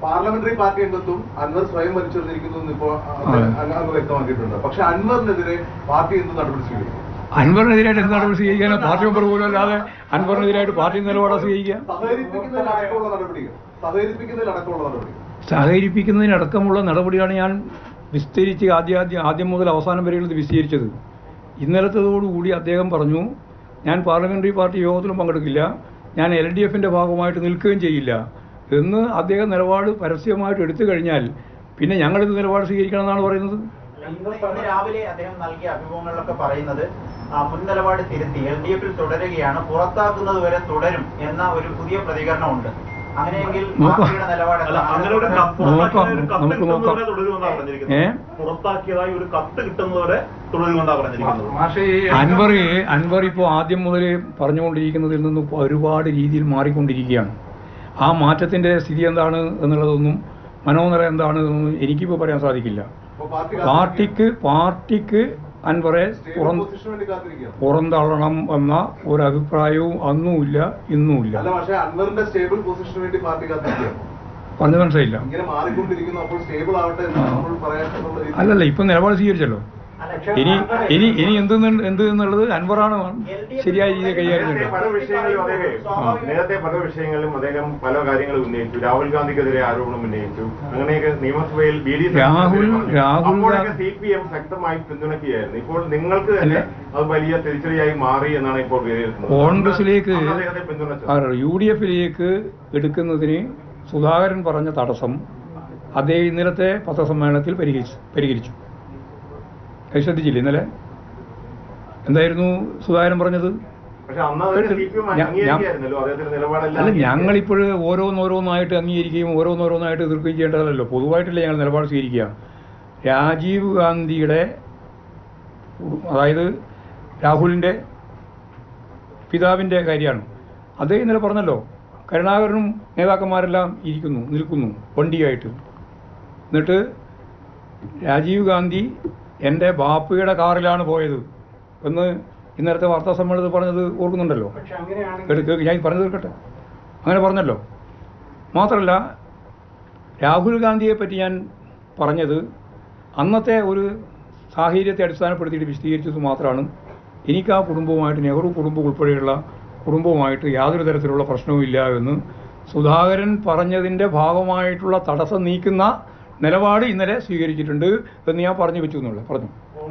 Parliamentary party അംഗത്വം അൻവർ സ്വയം വലിച്ചെറിഞ്ഞിരിക്കുന്നു ഇപ്പോൾ അങ്ങ് വ്യക്തമാക്കിയിട്ടുണ്ട്. പക്ഷെ അൻവറിനെതിരെ പാർട്ടി എന്ത് നടപടി സ്വീകരിക്കും? അൻവറിനെതിരായിട്ട് എന്ത് നടപടി സ്വീകരിക്കാനോ പാർട്ടി മെമ്പർ പോലും അല്ലാതെ അൻവറിനെതിരായിട്ട് പാർട്ടി നിലപാടാ സ്വീകരിക്കുക? സഹകരിപ്പിക്കുന്നതിനടക്കമുള്ള നടപടിയാണ് ഞാൻ വിസ്തരിച്ച് ആദ്യം മുതൽ അവസാനം വരെയുള്ളത് വിസ്തരിച്ചത്. ഇന്നലത്തതോടുകൂടി അദ്ദേഹം പറഞ്ഞു, ഞാൻ പാർലമെന്ററി പാർട്ടി യോഗത്തിലും പങ്കെടുക്കില്ല, ഞാൻ LDFന്റെ ഭാഗമായിട്ട് നിൽക്കുകയും ചെയ്യില്ല എന്ന് അദ്ദേഹം നിലപാട് പരസ്യമായിട്ട് എടുത്തു കഴിഞ്ഞാൽ പിന്നെ ഞങ്ങളിത് നിലപാട് സ്വീകരിക്കണമെന്നാണ് പറയുന്നത്. രാവിലെ അദ്ദേഹം നൽകിയ അഭിമുഖങ്ങളിലൊക്കെ പറയുന്നത് മുൻ നിലപാട് തിരുത്തി LDFൽ തുടരുകയാണ്, പുറത്താക്കുന്നത് വരെ തുടരും എന്ന ഒരു പുതിയ പ്രതികരണമുണ്ട്. അങ്ങനെയെങ്കിൽ പുറത്താക്കിയതായി ഒരു കത്ത് കിട്ടുന്നവരെ തുടരുമെന്നാണ് പറഞ്ഞിരിക്കുന്നത്. അൻവർ ഇപ്പോൾ ആദ്യം മുതൽ പറഞ്ഞുകൊണ്ടിരിക്കുന്നതിൽ നിന്നും ഒരുപാട് രീതിയിൽ മാറിക്കൊണ്ടിരിക്കുകയാണ്. ആ മാറ്റത്തിന്റെ സ്ഥിതി എന്താണ് എന്നുള്ളതൊന്നും മനോനില എന്താണ് എന്നൊന്നും എനിക്കിപ്പോൾ പറയാൻ സാധിക്കില്ല. പാർട്ടിക്ക് അൻവറെ പുറന്തള്ളണം എന്ന ഒരു അഭിപ്രായവും അന്നുമില്ല ഇന്നുമില്ല. പറഞ്ഞു മനസ്സിലായില്ല. അല്ലല്ല, ഇപ്പൊ നിലപാട് സ്വീകരിച്ചല്ലോ. ഇനി എന്തെന്നുള്ളത് അൻവറാണ് ശരിയായ രീതിയിൽ കൈകാര്യം ചെയ്യുന്നത്. നേരത്തെ പല വിഷയങ്ങളിലും അദ്ദേഹം പല കാര്യങ്ങളും ഉന്നയിച്ചു. രാഹുൽ ഗാന്ധിക്കെതിരെ ആരോപണം ഉന്നയിച്ചു. അങ്ങനെയൊക്കെ നിയമസഭയിൽ രാഹുൽ CPM ശക്തമായി പിന്തുണയ്ക്കുകയായിരുന്നു. ഇപ്പോൾ നിങ്ങൾക്ക് തന്നെ അത് വലിയ തിരിച്ചടിയായി മാറി എന്നാണ് ഇപ്പോൾ വിലയിരുത്തുന്നത്. കോൺഗ്രസിലേക്ക് UDFിലേക്ക് എടുക്കുന്നതിന് സുധാകരൻ പറഞ്ഞ തടസ്സം അദ്ദേഹം ഇന്നലത്തെ പത്രസമ്മേളനത്തിൽ പരിഹരിച്ചു. ശ്രദ്ധിച്ചില്ലേ ഇന്നലെ? എന്തായിരുന്നു സുധാകരൻ പറഞ്ഞത്? അല്ല, ഞങ്ങളിപ്പോഴ് ഓരോന്നോരോന്നായിട്ട് അംഗീകരിക്കുകയും ഓരോന്നോരോന്നായിട്ട് എതിർക്കുകയും ചെയ്യേണ്ടതല്ലോ. പൊതുവായിട്ടല്ലേ ഞങ്ങൾ നിലപാട് സ്വീകരിക്കുക. രാജീവ് ഗാന്ധിയുടെ, അതായത് രാഹുലിൻ്റെ പിതാവിൻ്റെ കാര്യമാണ്. അദ്ദേഹം ഇന്നലെ പറഞ്ഞല്ലോ, കരുണാകരനും നേതാക്കന്മാരെല്ലാം നിൽക്കുന്നു വണ്ടിയായിട്ട്. എന്നിട്ട് രാജീവ് ഗാന്ധി എൻ്റെ ബാപ്പയുടെ കാറിലാണ് പോയത് എന്ന് ഇന്നലത്തെ വാർത്താ സമ്മേളനത്തിൽ പറഞ്ഞത് ഓർക്കുന്നുണ്ടല്ലോ. ഞാൻ പറഞ്ഞു തീർക്കട്ടെ. അങ്ങനെ പറഞ്ഞല്ലോ. മാത്രമല്ല, രാഹുൽ ഗാന്ധിയെ പറ്റി ഞാൻ പറഞ്ഞത് അന്നത്തെ ഒരു സാഹചര്യത്തെ അടിസ്ഥാനപ്പെടുത്തിയിട്ട് വിശദീകരിച്ചത് മാത്രമാണ്. എനിക്ക് ആ കുടുംബവുമായിട്ട്, നെഹ്റു കുടുംബം ഉൾപ്പെടെയുള്ള കുടുംബവുമായിട്ട് യാതൊരു തരത്തിലുള്ള പ്രശ്നവുമില്ല എന്ന് സുധാകരൻ പറഞ്ഞതിൻ്റെ ഭാഗമായിട്ടുള്ള തടസ്സം നീക്കുന്ന നിലപാട് ഇന്നലെ സ്വീകരിച്ചിട്ടുണ്ട് എന്ന് ഞാൻ പറഞ്ഞു വെച്ചു എന്നുള്ളത് പറഞ്ഞു.